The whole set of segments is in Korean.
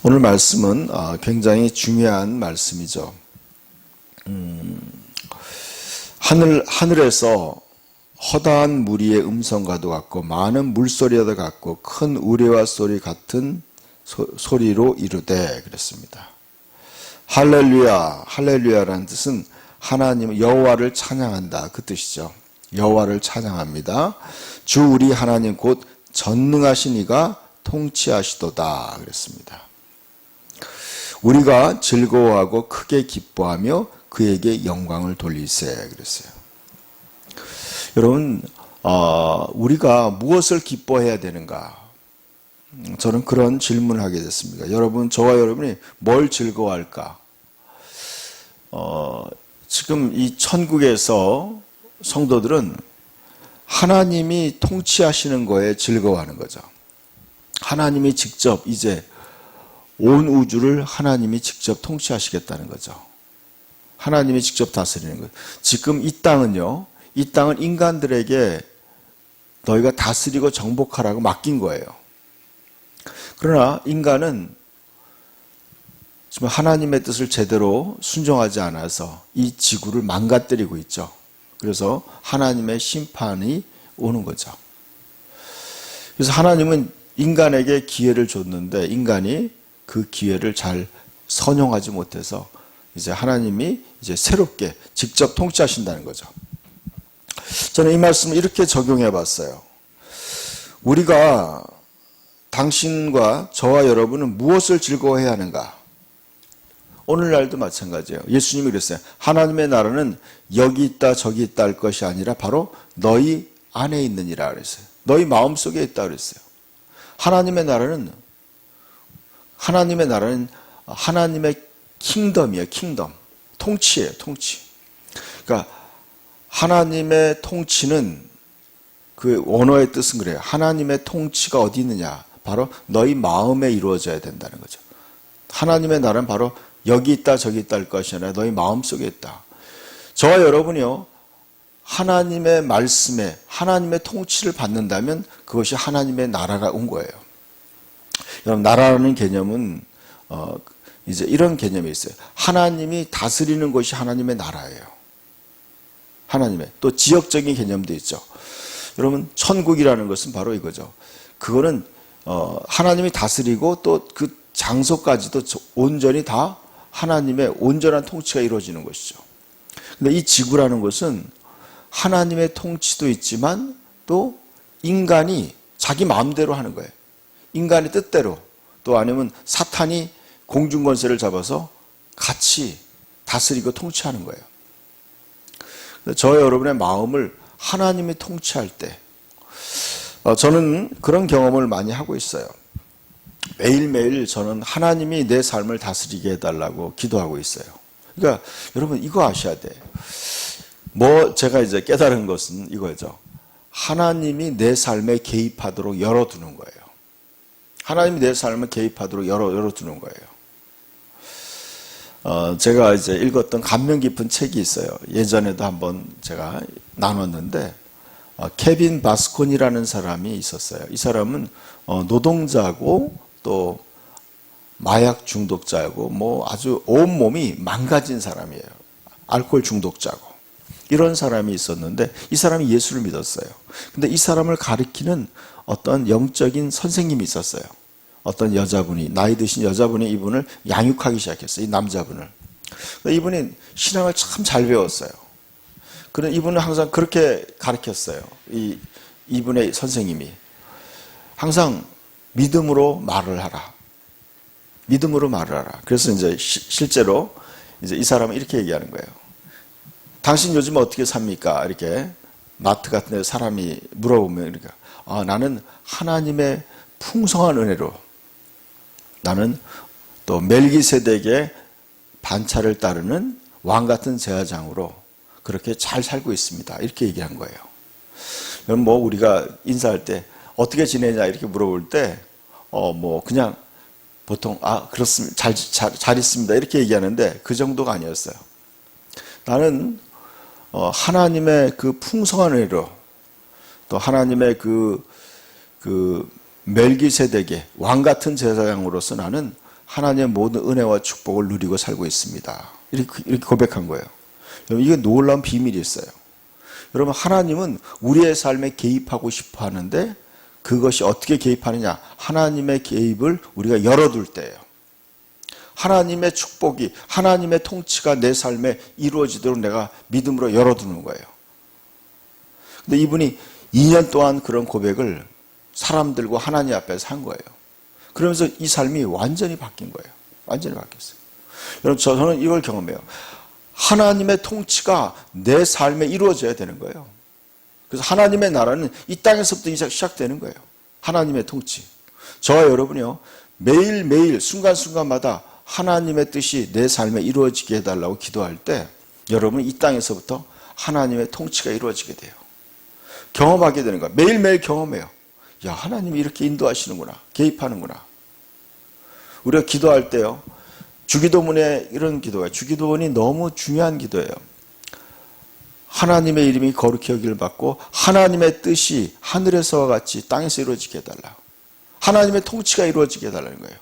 오늘 말씀은 굉장히 중요한 말씀이죠. 하늘에서 허다한 무리의 음성과도 같고 많은 물소리와도 같고 큰 우레와 소리 같은 소리로 이르되 그랬습니다. 할렐루야, 할렐루야라는 뜻은 하나님 여호와를 찬양한다 그 뜻이죠. 여호와를 찬양합니다. 주 우리 하나님 곧 전능하신 이가 통치하시도다 그랬습니다. 우리가 즐거워하고 크게 기뻐하며 그에게 영광을 돌리세 그랬어요. 여러분, 우리가 무엇을 기뻐해야 되는가? 저는 그런 질문을 하게 됐습니다. 여러분, 저와 여러분이 뭘 즐거워할까? 지금 이 천국에서 성도들은 하나님이 통치하시는 거에 즐거워하는 거죠. 하나님이 직접 이제 온 우주를 하나님이 직접 통치하시겠다는 거죠. 하나님이 직접 다스리는 거예요. 지금 이 땅은요, 이 땅은 인간들에게 너희가 다스리고 정복하라고 맡긴 거예요. 그러나 인간은 지금 하나님의 뜻을 제대로 순종하지 않아서 이 지구를 망가뜨리고 있죠. 그래서 하나님의 심판이 오는 거죠. 그래서 하나님은 인간에게 기회를 줬는데 인간이 그 기회를 잘 선용하지 못해서 이제 하나님이 이제 새롭게 직접 통치하신다는 거죠. 저는 이 말씀을 이렇게 적용해 봤어요. 우리가 당신과 저와 여러분은 무엇을 즐거워해야 하는가? 오늘날도 마찬가지예요. 예수님이 그랬어요. 하나님의 나라는 여기 있다 저기 있다 할 것이 아니라 바로 너희 안에 있느니라 그랬어요. 너희 마음속에 있다 그랬어요. 하나님의 나라는 하나님의 킹덤이에요. 킹덤. 통치예요. 통치. 그러니까 하나님의 통치는 그 원어의 뜻은 그래요. 하나님의 통치가 어디 있느냐? 바로 너희 마음에 이루어져야 된다는 거죠. 하나님의 나라는 바로 여기 있다 저기 있다 할 것이 아니라 너희 마음속에 있다. 저와 여러분이요. 하나님의 말씀에 하나님의 통치를 받는다면 그것이 하나님의 나라가 온 거예요. 여러분, 나라라는 개념은 이제 이런 개념이 있어요. 하나님이 다스리는 것이 하나님의 나라예요. 하나님의 또 지역적인 개념도 있죠. 여러분, 천국이라는 것은 바로 이거죠. 그거는 하나님이 다스리고 또 그 장소까지도 온전히 다 하나님의 온전한 통치가 이루어지는 것이죠. 근데 이 지구라는 것은 하나님의 통치도 있지만 또 인간이 자기 마음대로 하는 거예요. 인간의 뜻대로 또 아니면 사탄이 공중권세를 잡아서 같이 다스리고 통치하는 거예요. 저와 여러분의 마음을 하나님이 통치할 때 저는 그런 경험을 많이 하고 있어요. 매일매일 저는 하나님이 내 삶을 다스리게 해달라고 기도하고 있어요. 그러니까 여러분 이거 아셔야 돼요. 제가 이제 깨달은 것은 이거죠. 하나님이 내 삶에 개입하도록 열어두는 거예요. 하나님이 내 삶에 개입하도록 열어두는 거예요. 제가 이제 읽었던 감명 깊은 책이 있어요. 예전에도 한번 제가 나눴는데, 케빈 바스콘이라는 사람이 있었어요. 이 사람은 노동자고 또 마약 중독자고 아주 온몸이 망가진 사람이에요. 알코올 중독자고. 이런 사람이 있었는데 이 사람이 예수를 믿었어요. 근데 이 사람을 가리키는 어떤 영적인 선생님이 있었어요. 어떤 여자분이, 나이 드신 여자분이 이분을 양육하기 시작했어요. 이 남자분을. 이분이 신앙을 참 잘 배웠어요. 그런데 이분은 항상 그렇게 가르쳤어요. 이분의 선생님이. 항상 믿음으로 말을 하라. 믿음으로 말을 하라. 그래서 이제 실제로 이제 이 사람은 이렇게 얘기하는 거예요. 당신 요즘 어떻게 삽니까? 이렇게 마트 같은 데 사람이 물어보면 그러니까 나는 하나님의 풍성한 은혜로 나는 또 멜기세덱의 반차를 따르는 왕 같은 제사장으로 그렇게 잘 살고 있습니다. 이렇게 얘기한 거예요. 그럼 우리가 인사할 때 어떻게 지내냐 이렇게 물어볼 때 그냥 보통 그렇습니다. 잘 있습니다. 이렇게 얘기하는데 그 정도가 아니었어요. 나는 하나님의 그 풍성한 은혜로 또 하나님의 그 멜기세덱의 왕 같은 제사장으로서 나는 하나님의 모든 은혜와 축복을 누리고 살고 있습니다. 이렇게 고백한 거예요. 여러분, 이게 놀라운 비밀이 있어요. 여러분, 하나님은 우리의 삶에 개입하고 싶어 하는데 그것이 어떻게 개입하느냐? 하나님의 개입을 우리가 열어둘 때예요. 하나님의 축복이, 하나님의 통치가 내 삶에 이루어지도록 내가 믿음으로 열어두는 거예요. 근데 이분이 2년 동안 그런 고백을 사람들과 하나님 앞에서 한 거예요. 그러면서 이 삶이 완전히 바뀐 거예요. 완전히 바뀌었어요. 여러분, 저는 이걸 경험해요. 하나님의 통치가 내 삶에 이루어져야 되는 거예요. 그래서 하나님의 나라는 이 땅에서부터 시작되는 거예요. 하나님의 통치. 저와 여러분이요, 매일매일 순간순간마다 하나님의 뜻이 내 삶에 이루어지게 해달라고 기도할 때 여러분 이 땅에서부터 하나님의 통치가 이루어지게 돼요. 경험하게 되는 거예요. 매일매일 경험해요. 야, 하나님이 이렇게 인도하시는구나. 개입하는구나. 우리가 기도할 때요, 주기도문에 이런 기도가, 주기도문이 너무 중요한 기도예요. 하나님의 이름이 거룩히 여기를 받고 하나님의 뜻이 하늘에서와 같이 땅에서 이루어지게 해달라. 하나님의 통치가 이루어지게 해달라는 거예요.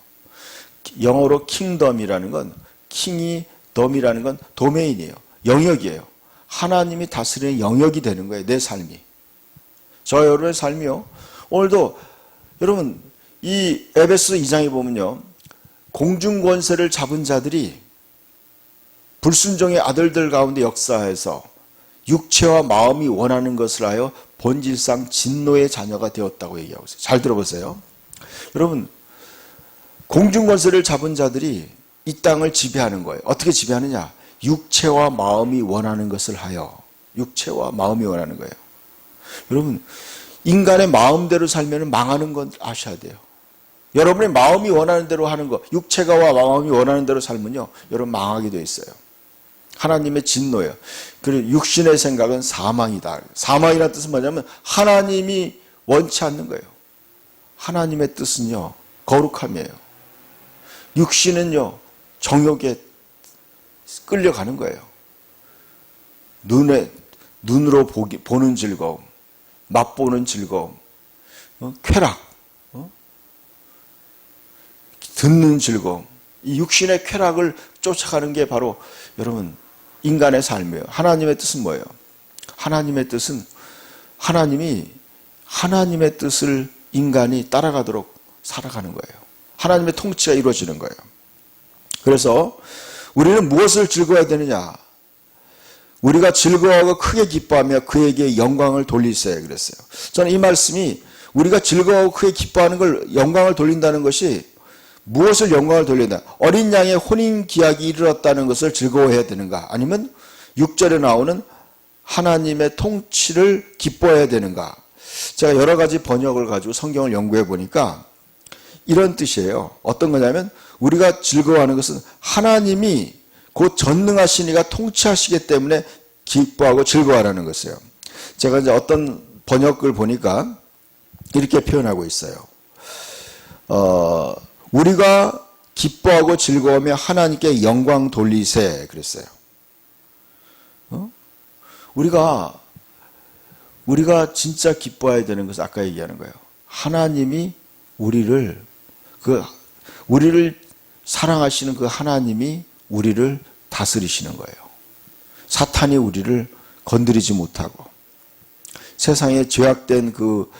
영어로 킹덤이라는 건, 킹이 덤이라는 건 도메인이에요. 영역이에요. 하나님이 다스리는 영역이 되는 거예요. 내 삶이. 저와 여러분의 삶이요, 오늘도 여러분 이 에베소 2장에 보면요, 공중권세를 잡은 자들이 불순종의 아들들 가운데 역사해서 육체와 마음이 원하는 것을 하여 본질상 진노의 자녀가 되었다고 얘기하고 있어요. 잘 들어보세요. 여러분, 공중권세를 잡은 자들이 이 땅을 지배하는 거예요. 어떻게 지배하느냐? 육체와 마음이 원하는 것을 하여. 육체와 마음이 원하는 거예요. 여러분, 인간의 마음대로 살면 망하는 건 아셔야 돼요. 여러분의 마음이 원하는 대로 하는 거, 육체가 마음이 원하는 대로 살면요, 여러분 망하게 돼 있어요. 하나님의 진노예요. 그리고 육신의 생각은 사망이다. 사망이라는 뜻은 뭐냐면 하나님이 원치 않는 거예요. 하나님의 뜻은요, 거룩함이에요. 육신은요, 정욕에 끌려가는 거예요. 눈으로 보는 즐거움, 맛보는 즐거움, 쾌락, 듣는 즐거움, 이 육신의 쾌락을 쫓아가는 게 바로 여러분 인간의 삶이에요. 하나님의 뜻은 뭐예요? 하나님의 뜻은 하나님의 뜻을 인간이 따라가도록 살아가는 거예요. 하나님의 통치가 이루어지는 거예요. 그래서 우리는 무엇을 즐거워야 되느냐? 우리가 즐거워하고 크게 기뻐하며 그에게 영광을 돌리세요. 그랬어요. 저는 이 말씀이 우리가 즐거워하고 크게 기뻐하는 걸 영광을 돌린다는 것이 무엇을 영광을 돌린다? 어린 양의 혼인 기약이 이르렀다는 것을 즐거워해야 되는가? 아니면 6절에 나오는 하나님의 통치를 기뻐해야 되는가? 제가 여러 가지 번역을 가지고 성경을 연구해 보니까 이런 뜻이에요. 어떤 거냐면 우리가 즐거워하는 것은 하나님이 곧 전능하신 이가 통치하시기 때문에 기뻐하고 즐거워하라는 것이에요. 제가 이제 어떤 번역을 보니까 이렇게 표현하고 있어요. 우리가 기뻐하고 즐거우며 하나님께 영광 돌리세 그랬어요. 우리가 진짜 기뻐해야 되는 것은 아까 얘기하는 거예요. 하나님이 우리를 사랑하시는 그 하나님이 우리를 다스리시는 거예요. 사탄이 우리를 건드리지 못하고 세상에 죄악된 그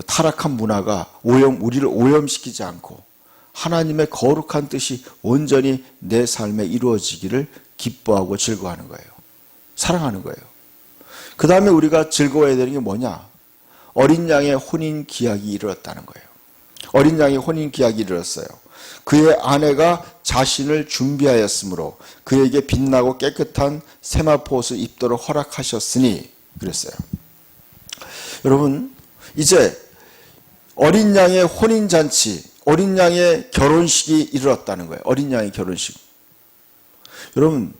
타락한 문화가 우리를 오염시키지 않고 하나님의 거룩한 뜻이 온전히 내 삶에 이루어지기를 기뻐하고 즐거워하는 거예요. 사랑하는 거예요. 그 다음에 우리가 즐거워해야 되는 게 뭐냐? 어린 양의 혼인 기약이 이르렀다는 거예요. 어린 양의 혼인 기약이 이르렀어요. 그의 아내가 자신을 준비하였으므로 그에게 빛나고 깨끗한 세마포 옷을 입도록 허락하셨으니 그랬어요. 여러분, 이제 어린 양의 혼인잔치, 어린 양의 결혼식이 이르렀다는 거예요. 어린 양의 결혼식. 여러분,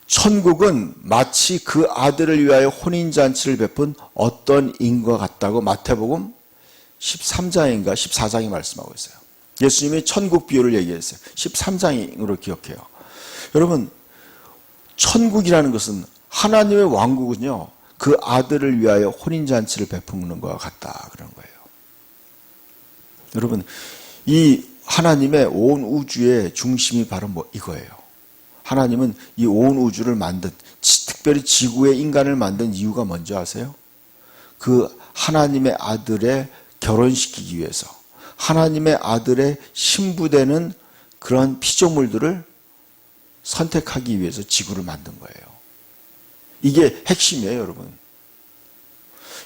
천국은 마치 그 아들을 위하여 혼인잔치를 베푼 어떤 인과 같다고 마태복음 13장인가 14장이 말씀하고 있어요. 예수님이 천국 비유를 얘기했어요. 13장으로 기억해요. 여러분, 천국이라는 것은 하나님의 왕국은요, 그 아들을 위하여 혼인잔치를 베푸는 것과 같다 그런 거예요. 여러분, 이 하나님의 온 우주의 중심이 바로 이거예요. 하나님은 이 온 우주를 만든, 특별히 지구의 인간을 만든 이유가 뭔지 아세요? 그 하나님의 아들의 결혼시키기 위해서, 하나님의 아들의 신부되는 그런 피조물들을 선택하기 위해서 지구를 만든 거예요. 이게 핵심이에요, 여러분.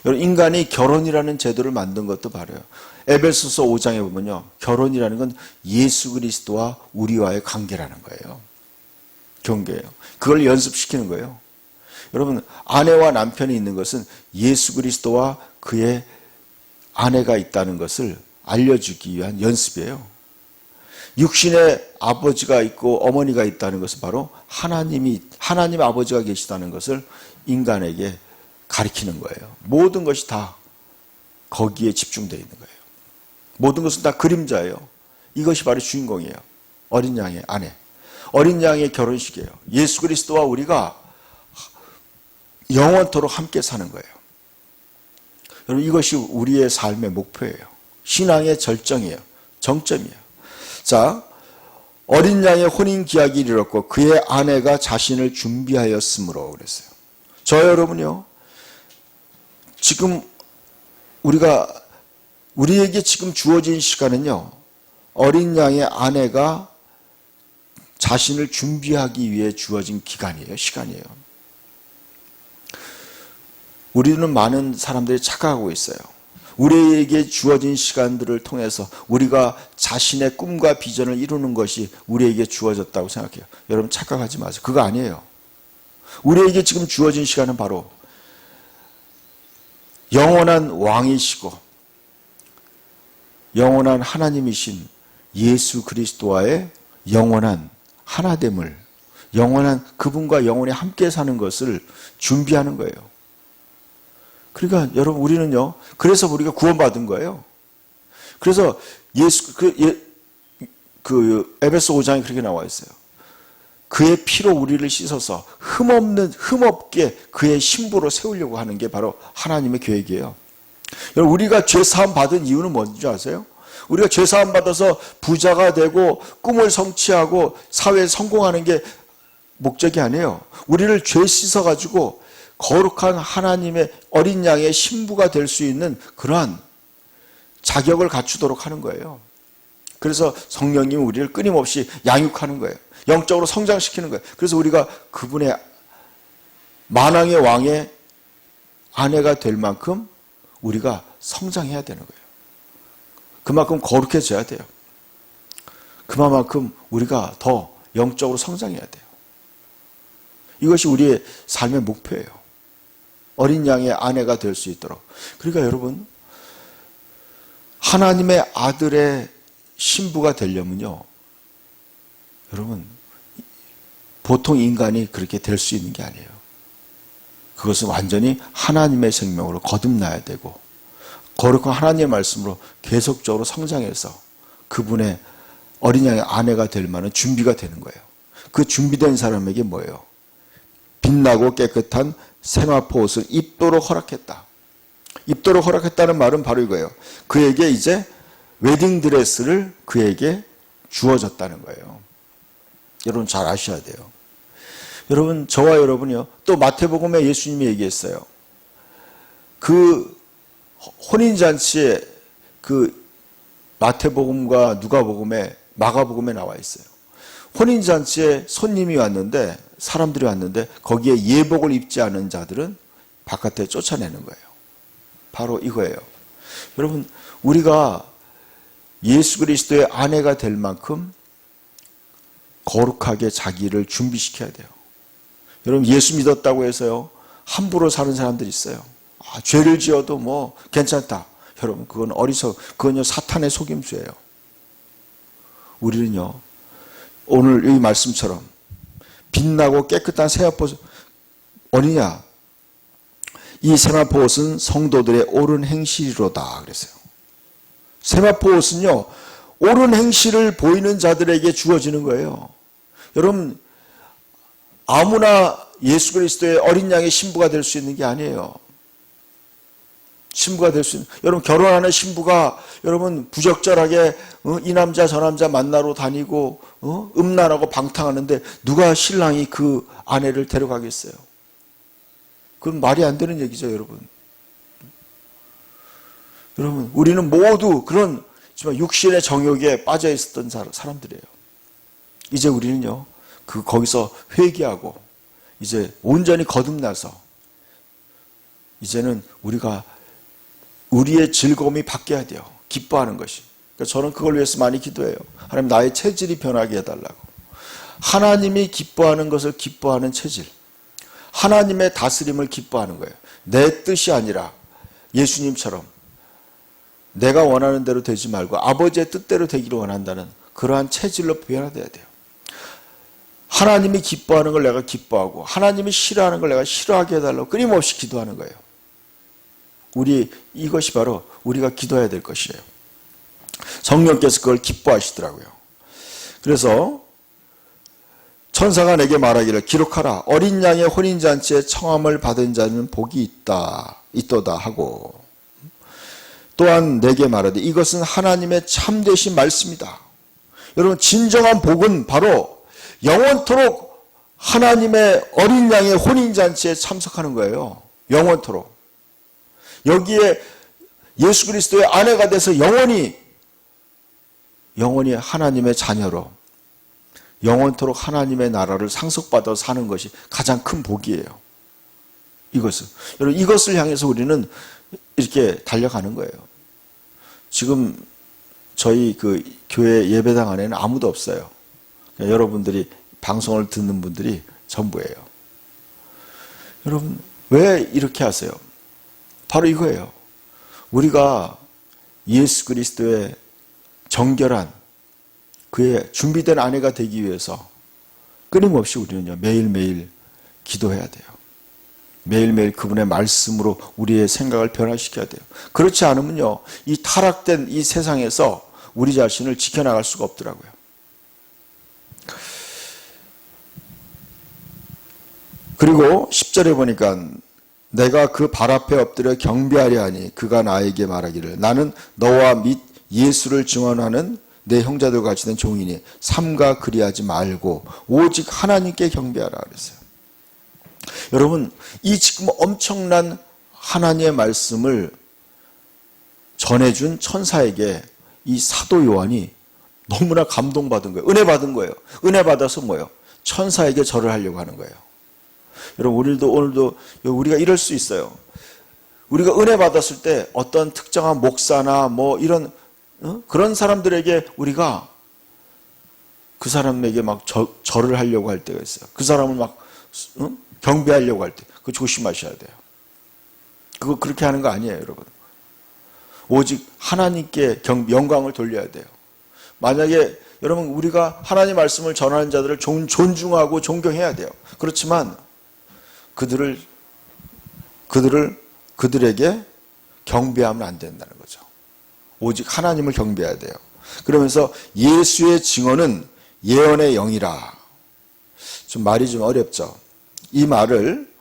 여러분, 인간이 결혼이라는 제도를 만든 것도 바로요. 에베소서 5장에 보면요, 결혼이라는 건 예수 그리스도와 우리와의 관계라는 거예요. 경계예요. 그걸 연습시키는 거예요. 여러분, 아내와 남편이 있는 것은 예수 그리스도와 그의 아내가 있다는 것을 알려주기 위한 연습이에요. 육신의 아버지가 있고 어머니가 있다는 것은 바로 하나님 아버지가 계시다는 것을 인간에게 가리키는 거예요. 모든 것이 다 거기에 집중되어 있는 거예요. 모든 것은 다 그림자예요. 이것이 바로 주인공이에요. 어린 양의 아내, 어린 양의 결혼식이에요. 예수 그리스도와 우리가 영원토록 함께 사는 거예요. 여러분, 이것이 우리의 삶의 목표예요. 신앙의 절정이에요. 정점이에요. 자, 어린 양의 혼인 기약이 이르렀고 그의 아내가 자신을 준비하였으므로 그랬어요. 저 여러분요, 지금 우리에게 지금 주어진 시간은요, 어린 양의 아내가 자신을 준비하기 위해 주어진 기간이에요. 시간이에요. 우리는 많은 사람들이 착각하고 있어요. 우리에게 주어진 시간들을 통해서 우리가 자신의 꿈과 비전을 이루는 것이 우리에게 주어졌다고 생각해요. 여러분, 착각하지 마세요. 그거 아니에요. 우리에게 지금 주어진 시간은 바로 영원한 왕이시고 영원한 하나님이신 예수 그리스도와의 영원한 하나됨을, 영원한 그분과 영원히 함께 사는 것을 준비하는 거예요. 그러니까 여러분, 우리는요, 그래서 우리가 구원받은 거예요. 그래서 에베소 5장에 그렇게 나와 있어요. 그의 피로 우리를 씻어서 흠없게 그의 신부로 세우려고 하는 게 바로 하나님의 계획이에요. 여러분, 우리가 죄사함 받은 이유는 뭔지 아세요? 우리가 죄사함 받아서 부자가 되고 꿈을 성취하고 사회에 성공하는 게 목적이 아니에요. 우리를 죄 씻어가지고 거룩한 하나님의 어린 양의 신부가 될 수 있는 그러한 자격을 갖추도록 하는 거예요. 그래서 성령님이 우리를 끊임없이 양육하는 거예요. 영적으로 성장시키는 거예요. 그래서 우리가 그분의 만왕의 왕의 아내가 될 만큼 우리가 성장해야 되는 거예요. 그만큼 거룩해져야 돼요. 그만큼 우리가 더 영적으로 성장해야 돼요. 이것이 우리의 삶의 목표예요. 어린 양의 아내가 될 수 있도록. 그러니까 여러분, 하나님의 아들의 신부가 되려면요, 여러분, 보통 인간이 그렇게 될 수 있는 게 아니에요. 그것은 완전히 하나님의 생명으로 거듭나야 되고 거룩한 하나님의 말씀으로 계속적으로 성장해서 그분의 어린 양의 아내가 될 만한 준비가 되는 거예요. 그 준비된 사람에게 뭐예요? 빛나고 깨끗한 세마포 옷을 입도록 허락했다. 입도록 허락했다는 말은 바로 이거예요. 그에게 이제 웨딩드레스를 그에게 주어졌다는 거예요. 여러분, 잘 아셔야 돼요. 여러분, 저와 여러분이요, 또 마태복음에 예수님이 얘기했어요. 그 혼인잔치에 그 마태복음과 누가복음에 마가복음에 나와 있어요. 혼인잔치에 손님이 왔는데, 사람들이 왔는데 거기에 예복을 입지 않은 자들은 바깥에 쫓아내는 거예요. 바로 이거예요. 여러분, 우리가 예수 그리스도의 아내가 될 만큼 거룩하게 자기를 준비시켜야 돼요. 여러분, 예수 믿었다고 해서요, 함부로 사는 사람들이 있어요. 죄를 지어도 뭐 괜찮다. 여러분, 그건 그건요, 사탄의 속임수예요. 우리는요, 오늘 이 말씀처럼 빛나고 깨끗한 세마포 어디냐? 이 세마포 옷은 성도들의 옳은 행실이로다 그랬어요. 세마포 옷은요, 옳은 행실을 보이는 자들에게 주어지는 거예요. 여러분, 아무나 예수 그리스도의 어린 양의 신부가 될 수 있는 게 아니에요. 신부가 될 수 있는, 여러분 결혼하는 신부가 여러분 부적절하게 이 남자 저 남자 만나러 다니고 음란하고 방탕하는데 누가 신랑이 그 아내를 데려가겠어요? 그건 말이 안 되는 얘기죠, 여러분. 여러분, 우리는 모두 그런 육신의 정욕에 빠져 있었던 사람들이에요. 이제 우리는요, 거기서 회개하고 이제 온전히 거듭나서 이제는 우리가 우리의 즐거움이 바뀌어야 돼요. 기뻐하는 것이. 그러니까 저는 그걸 위해서 많이 기도해요. 하나님, 나의 체질이 변하게 해달라고. 하나님이 기뻐하는 것을 기뻐하는 체질. 하나님의 다스림을 기뻐하는 거예요. 내 뜻이 아니라 예수님처럼 내가 원하는 대로 되지 말고 아버지의 뜻대로 되기를 원한다는 그러한 체질로 변화돼야 돼요. 하나님이 기뻐하는 걸 내가 기뻐하고 하나님이 싫어하는 걸 내가 싫어하게 해달라고 끊임없이 기도하는 거예요. 이것이 바로 우리가 기도해야 될 것이에요. 성령께서 그걸 기뻐하시더라고요. 그래서 천사가 내게 말하기를 기록하라. 어린 양의 혼인잔치에 청함을 받은 자는 복이 있도다 하고, 또한 내게 말하되 이것은 하나님의 참되신 말씀이다. 여러분, 진정한 복은 바로 영원토록 하나님의 어린 양의 혼인잔치에 참석하는 거예요. 영원토록. 여기에 예수 그리스도의 아내가 돼서 영원히 하나님의 자녀로 영원토록 하나님의 나라를 상속받아 사는 것이 가장 큰 복이에요. 여러분, 이것을 향해서 우리는 이렇게 달려가는 거예요. 지금 저희 그 교회 예배당 안에는 아무도 없어요. 여러분들이 방송을 듣는 분들이 전부예요. 여러분, 왜 이렇게 하세요? 바로 이거예요. 우리가 예수 그리스도의 정결한 그의 준비된 아내가 되기 위해서 끊임없이 우리는요, 매일매일 기도해야 돼요. 매일매일 그분의 말씀으로 우리의 생각을 변화시켜야 돼요. 그렇지 않으면요, 이 타락된 이 세상에서 우리 자신을 지켜나갈 수가 없더라고요. 그리고 10절에 보니까 내가 그 발 앞에 엎드려 경배하려 하니 그가 나에게 말하기를 나는 너와 및 예수를 증언하는 내 형제들과 같이 된 종이니 삼가 그리하지 말고 오직 하나님께 경배하라 그랬어요. 여러분, 이 지금 엄청난 하나님의 말씀을 전해준 천사에게 이 사도 요한이 너무나 감동받은 거예요. 은혜 받은 거예요. 은혜 받아서 뭐예요? 천사에게 절을 하려고 하는 거예요. 여러분, 오늘도 우리가 이럴 수 있어요. 우리가 은혜 받았을 때 어떤 특정한 목사나 뭐 이런 그런 사람들에게 우리가 그 사람에게 막 절을 하려고 할 때가 있어요. 그 사람을 막 경배하려고 할 때 그거 조심하셔야 돼요. 그거 그렇게 하는 거 아니에요, 여러분. 오직 하나님께 영광을 돌려야 돼요. 만약에 여러분, 우리가 하나님 말씀을 전하는 자들을 존중하고 존경해야 돼요. 그렇지만 그들에게 경배하면 안 된다는 거죠. 오직 하나님을 경배해야 돼요. 그러면서 예수의 증언은 예언의 영이라. 좀 말이 좀 어렵죠. 이 말을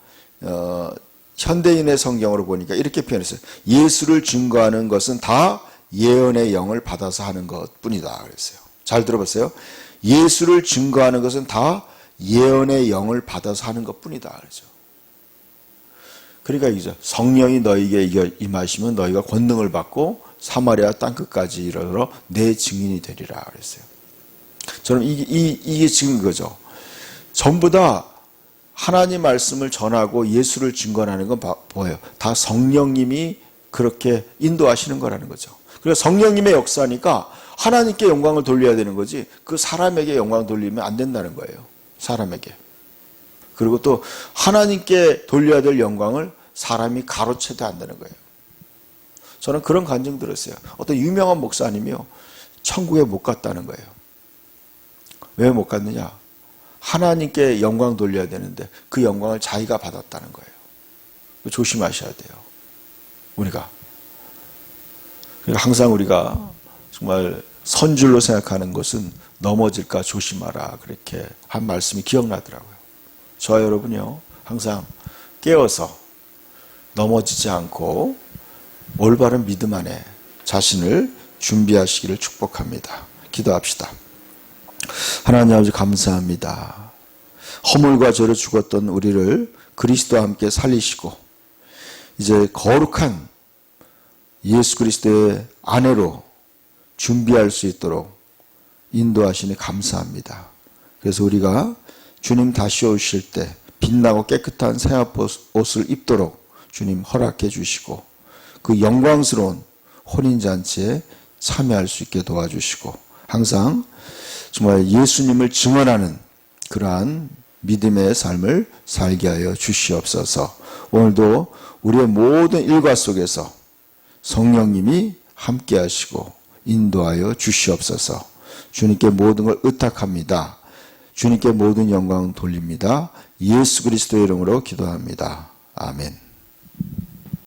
현대인의 성경으로 보니까 이렇게 표현했어요. 예수를 증거하는 것은 다 예언의 영을 받아서 하는 것뿐이다 그랬어요. 잘 들어보세요. 예수를 증거하는 것은 다 예언의 영을 받아서 하는 것뿐이다 그랬죠. 그러니까 이죠. 성령이 너희에게 임하시면 너희가 권능을 받고 사마리아 땅끝까지 이르러 내 증인이 되리라 그랬어요. 저는 이게 지금 그거죠. 전부 다 하나님 말씀을 전하고 예수를 증거하는 건 뭐예요? 다 성령님이 그렇게 인도하시는 거라는 거죠. 그래서 성령님의 역사니까 하나님께 영광을 돌려야 되는 거지 그 사람에게 영광을 돌리면 안 된다는 거예요. 사람에게. 그리고 또 하나님께 돌려야 될 영광을 사람이 가로채도 한다는 거예요. 저는 그런 간증 들었어요. 어떤 유명한 목사님이요, 천국에 못 갔다는 거예요. 왜 못 갔느냐? 하나님께 영광 돌려야 되는데 그 영광을 자기가 받았다는 거예요. 조심하셔야 돼요. 우리가. 항상 우리가 정말 선줄로 생각하는 것은 넘어질까 조심하라, 그렇게 한 말씀이 기억나더라고요. 저와 여러분이요, 항상 깨어서 넘어지지 않고 올바른 믿음 안에 자신을 준비하시기를 축복합니다. 기도합시다. 하나님 아버지 감사합니다. 허물과 죄로 죽었던 우리를 그리스도와 함께 살리시고 이제 거룩한 예수 그리스도의 아내로 준비할 수 있도록 인도하시니 감사합니다. 그래서 우리가 주님 다시 오실 때 빛나고 깨끗한 새합 옷을 입도록 주님 허락해 주시고 그 영광스러운 혼인잔치에 참여할 수 있게 도와주시고 항상 정말 예수님을 증언하는 그러한 믿음의 삶을 살게 하여 주시옵소서. 오늘도 우리의 모든 일과 속에서 성령님이 함께 하시고 인도하여 주시옵소서. 주님께 모든 걸 의탁합니다. 주님께 모든 영광 돌립니다. 예수 그리스도의 이름으로 기도합니다. 아멘.